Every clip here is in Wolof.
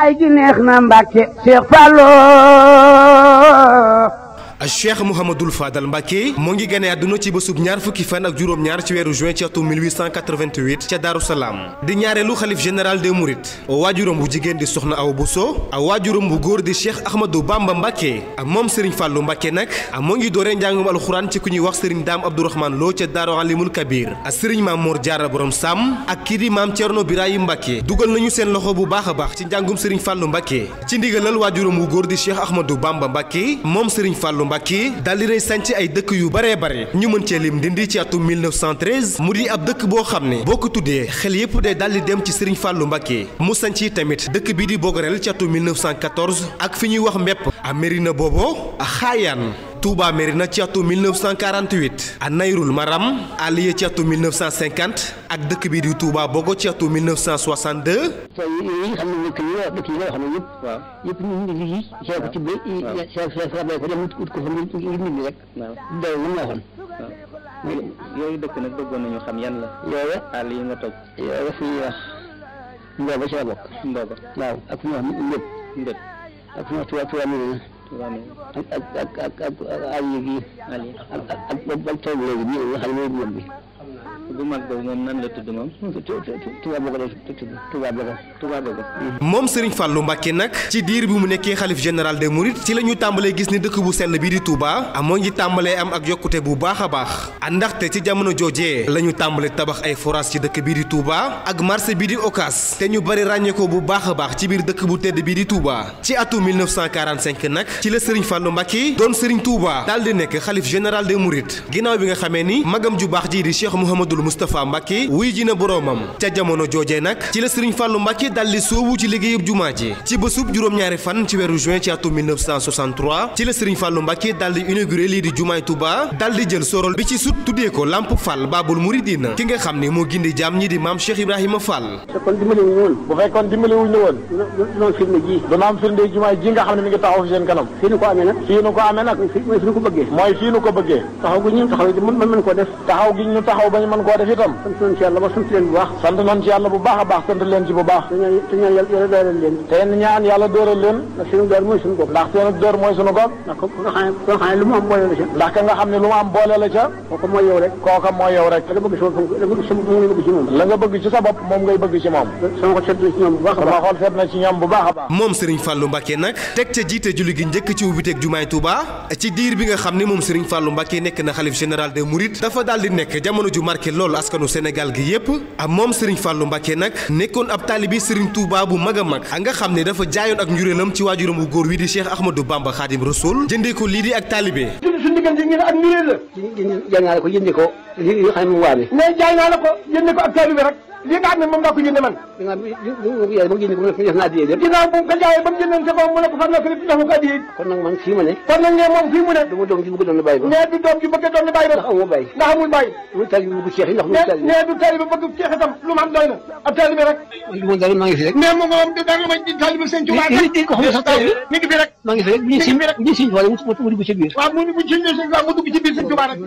ay gi neex na Mbàkke Cheikh Fallo. Cheikh Mouhamadul Fadal Mbacke moo ngi gane àdduna ci bésub ñaar fukki fan ak juróom-ñaar ci weeru juin ci atum 1888 ca Daaru Salaam di ñaareelu xalif général des Mourides waajuram bu jigéen di soxna Awa Bousso waajuram bu góor di Cheikh Ahmadou Bamba Mbacke moom Serigne Fallou Mbacke nag moo ngi dooree njàngum alxuraan ci ku ñuy wax Serigne Dame Abdourahmane Lo ca Daaru Alimul Kabir Serigne Maam Mor Jaara Borom Sam ak kii di Maam Thierno Birahim Mbacke dugal nañu seen loxo bu baax a baax ci njàngum Serigne Fallou Mbacke ci ndigalal waajuram bu góor di Cheikh Ahmadou Bamba Mbacke moom Serigne Fallou Mbacke daal di nay sanc ay dëkk yu bare bare ñu mën cee lim Ndindi ci atum 1913 mu di ab dëkk boo xam ne boo ko tuddee xel yépp day daal di dem ci Serigne Fallou Mbacke mu sanc tamit dëkk bii di Bogarel ci atum 1914 ak fi ñuy wax Mbepp a Mérina Bobo a Xaayaan Touba Mérina ci atum 1948 a Nayrul Maram Aliya ci atum 1950 ak dëkk bii di Touba Bogo ci atum 1962. yi nga xam ne dëkk yi nga xam ne yëpp. waaw yëpp ñu ngi ci seet ko ci ba. waaw ko dem ut ko fa ngir nit ñi rek. waaw day lu ma waxoon. waaw yooyu dëkk nag bëggoon nañu xam yan la. yooyu àll yi nga toj. yooyu fi ñuy wax Ndoba ci la bokk. Ndoba waaw ak fi ñuy wax Ndëpp. Ndëpp ak fi ñuy wax Touba Mérina. ak àll yi ak tool léegi bii nga xam ne mooy bi. bu mag boobu moom nan la tudd moom. Touba Bogo la tudd Touba Bogo. moom Serigne Fallou Mbacke nag ci diir bi mu nekkee xalif général des Mourides ci la ñu tàmbalee gis ni dëkk bu sell bii di Touba moo ngi tàmbalee am ak yokkute bu baax a baax ndaxte ci jamono joojee la ñu tàmbalee tabax ay forage ci dëkk bii di Touba ak marché bii di Ocass te ñu bari ràññee ko bu baax a baax ci biir dëkk bu tedd bii di Touba ci atum 1945 nag ci la Serigne Fallou Mbacke doon Serigne Touba daal di nekk xalif général des Mourides ginnaaw bi nga xamee ni magam ju baax ji di Cheikh Mouhamadul Moustapha Mbacke wuy ji na boroomam ca jamono joojee nag ci la Serigne Fallou Mbacke daldi soobu ci liggéeyub jumaa ji ci bésub juróom-ñaari fan ci weeru juin ci atum 1963 ci la Serigne Fallou Mbacke daldi inauguré lii di jumaay Touba daldi jël sorol bi ci sut tuddee ko Lamp Fall Babul Mouridina ki nga xam ne moo gindi jaam ñi di maam Cheikh Ibrahima Fall. bu fekkoon dimbali wuñ la woon doon firnde ji dana am firnde jumaay ji nga xam ne mi ngi taxaw fi seen kanam fii nu ko amee nag mooy fi nu ko bëggee taxaw gi ñu taxaw mën koo def taxaw gi ñu taxaw bañ mën koo def itam sant nañ ci yàlla ba sant leen bu baax sant nañ ci yàlla bu baax a baax sant leen ci bu baax te ñaan yàlla dooral leen te ñaan yàlla dooral leen ndax seen door mooy suñu bopp ndax seen door mooy suñu bopp ndax ko nga xam ne lu mu am boole la ca ndax ka nga xam ne lu mu am boole la ca kooka mooy yow rek la bëgg ci moom la nga bëgg ci sa bopp moom ngay bëgg ci moom sama xol seet na ci ñoom bu baax a baax moom Serigne Fallou Mbacke nag teg ca jiite julli gi njëkk ci ubbiteeg jumaay Touba ci diir bi nga xam ne moom Serigne Fallou Mbacke nekk na xalif général des Mourides dafa daal di nekk jamono ju marqué loolu askanu Sénégal gi yépp moom Serigne Fallou Mbacke nag nekkoon ab taalibi Serigne Touba bu mag a mag nga xam ne dafa jaayoon ak njuréelam ci waajuram bu góor wi di Cheikh Ahmadou Bamba Khadim Rasoul jëndee ko lii di ak taalibe suñu diggante ngeen ak njuréel la jaay naa la ko jëndee ko li nga xam ne mu waame mais jaay naa la ko jëndee ko ak taalibe rek li nga xam ne moom daa ko jëndee man def naa adiyee ginnaaw bu ko jaayee ba mu jëndoon sa ko mu ne ko far na ko def na ko adiyee kon nag man fii ma ne kon nag ne moom fii mu ne du ma doom ji bëgg doon bàyyi ba nee du doom ji bëgg doon bàyyi ba ndax amul bàyyi ndax amul bàyyi lu taalibe bëgg Cheikh ndax nee du taalibe bëgg Cheikh itam lu ma am doy na ab taalibe rek mo dara maa ngi fi rek mais mo moom da nga ma di taalibe Sëñ Tuubaa ko xam sax taalibe mi ngi fi rek maa ngi fi rek ni Sëñ Tuubaa mu dugg ci biir waaw mu dugg ci biir Sëñ Tuubaa mu dugg ci biir Sëñ Tuubaa rek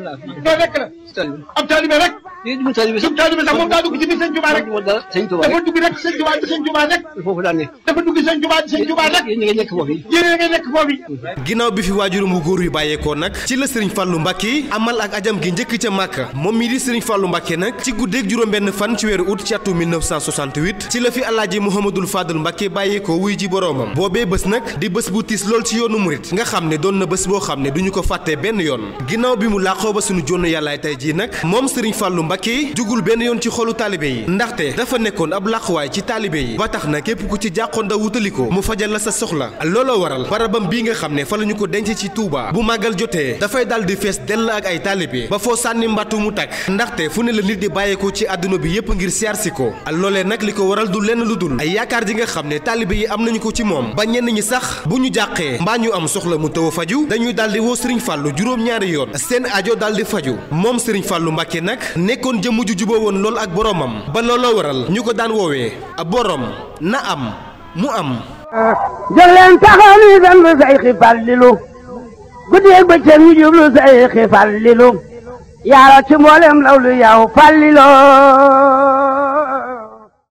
do rek la ab taalibe rek du taalibe sax moom daa dugg ci biir Sëñ Tuubaa rek dafa dugg rek Sëñ Tuubaa Sëñ Tuubaa rek foofu daan ne dafa dugg Sëñ Tuubaa rek yéen nekk foofu ginnaaw bi fi waajuram bu góor yu bàyyeekoo nag ci la Serigne Fallou Mbacke amal ak ajam gi njëkk ca Màkka moom mii di Serigne Fallou Mbacke nag ci guddeeg juróom-benn fan ci weeru août ci atum 1968 ci la fi Alaaji Mouhamadul Fadal Mbacke bàyyeekoo wuy ji boroomam boobee bés nag di bés bu tiis lool ci yoonu murit nga xam ne doon na bés boo xam ne duñu ko fàtte benn yoon ginnaaw bi mu làqoo ba suñu jonn yàllaay tey jii nag moom Serigne Fallou Mbacke jugul benn yoon ci xolu taalibe yi ndaxte dafa nekkoon ab làquwaay ci taalibe yi ba tax na képp ku ci jàqoon da wutaliko mu fajal la sa soxla looloo waral barabam bii nga xam ne fa la ñu ko denc ci Touba bu màggal jotee dafay dal di fees dell ak ay taalibe ba foo sànni mbattu mu tàkk ndaxte fu ne la nit di bàyyeekoo ci àdduna bi yépp ngir siyaar si ko loolee nag li ko waral du lenn lu dul ay yaakaar ji nga xam ne taalibe yi am nañu ko ci moom ba ñenn ñi sax bu ñu jàqee mbaa ñu am soxla mu taw a faju dañuy dal di woo Serigne Fallou juróom-ñaari yoon seen ajo dal di faju moom Serigne Fallou Mbacke nag nekkoon jëmm ju juboo woon lool ak boromam ba looloo waral ñu ko daan woowee borom na am mu am jóg leen taxaw ni sant Seyxi Fallilu guddeeg bëccëg ñu jublu Seyxi Fallilu yaara ci mboolem lawlu yow Fallilu